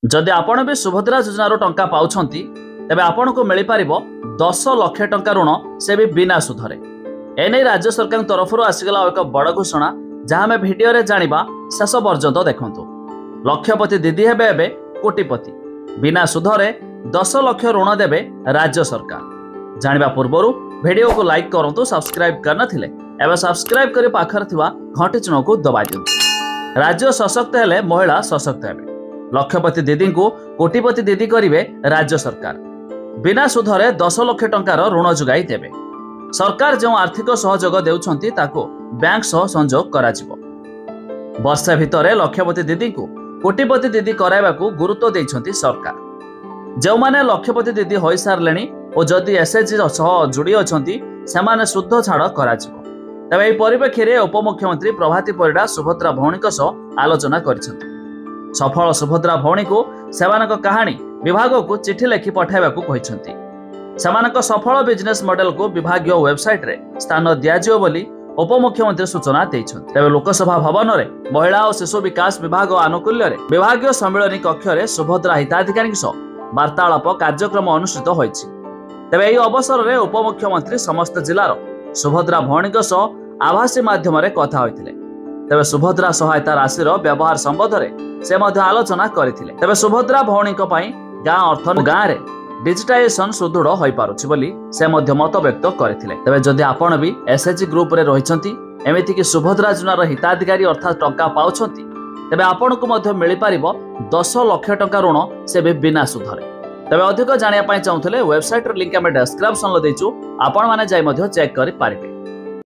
जदि आपण भी सुभद्रा योजनार टंका पाउछंती तेबे आपनको मिल पार 10 लाख टंका ऋण से भी बिना सुधरे। एने राज्य सरकार तरफ आसीगला एक बड़ घोषणा जहां में भिडियो रे जानिबा शेष पर्यंत देखंतु। लक्षपति दीदी हेबे एबे कोटिपति बिना सुधरे 10 लाख ऋण देबे राज्य सरकार। जानिबा पूर्वरु भिडियो को लाइक करंतु, सब्सक्राइब करना थिले एबे सब्सक्राइब करी पाखर थिबा घंटी चिन्ह को दबाइ दियंतु। राज्य सशक्त हेले महिला सशक्त हेबे। लक्षपति दीदी को कोटिपति दीदी करिवे राज्य सरकार। बिना सुधरे 10 लाख टंकार ऋण जुगाई देबे। सरकार जो आर्थिक सहयोग देउछंती ताको बैंक सह संयोग कराजिबो। वर्षे भितरे लक्षपति दीदी को कोटिपति दीदी कराइबाकू गुरुत्व दैछंती सरकार। जो माने लक्षपति दीदी होई सारलेनी और जदि एसएचजी सह जुड़ी अछंती सेमाने शुद्ध छाड़ कराजिबो। तबे एही परिप्रेक्षी उपमुख्यमंत्री प्रभाती परिडा सुभद्रा भौणीक सह आलोचना करिसंती। सफल सुभद्रा भौणी को सेमानक कहानी विभाग को चिठी लिखि पठाइबाकू कहिसंती। सेमानक सफल बिजनेस मॉडल को विभागीय वेबसाइट रे स्थान दियाजियो बोली उपमुख्यमंत्री सूचना दैछंती। तबे लोकसभा भवन रे महिला और शिशु विकास विभाग आनुकूल्य रे विभागीय सम्मेलनी कक्ष रे सुभद्रा हिताधिकारी सह वार्तालाप कार्यक्रम अनुष्ठित होइछि। तबे एही अवसर रे उपमुख्यमंत्री समस्त जिलार सुभद्रा भौणीक सह आभासी माध्यम रे कथा होइथिले। तबे सुभद्रा सहायता राशि व्यवहार संबंध में से आलोचना करथिले। तबे सुभद्रा भौणी गाँ अर्थ गाँ रे डिजिटाइजेशन सुदृढ़ हो पारुछि बोली से मत व्यक्त करथिले। तबे जदि आपण भी एसएचजी ग्रुप रे रहिछंती एमिति कि सुभद्रा योजनार हिताधिकारी अर्थात टंका पाउछंती तबे आपण को मध्य मिल पारिबो 10 लाख टंका ऋण से भी बिना सुधरे। तबे अधिक जानिया पई चाहुथले वेबसाइट रे लिंक हम डिस्क्रिप्शन लो देछु, आपण माने जाई मध्य चेक करि पारिबे।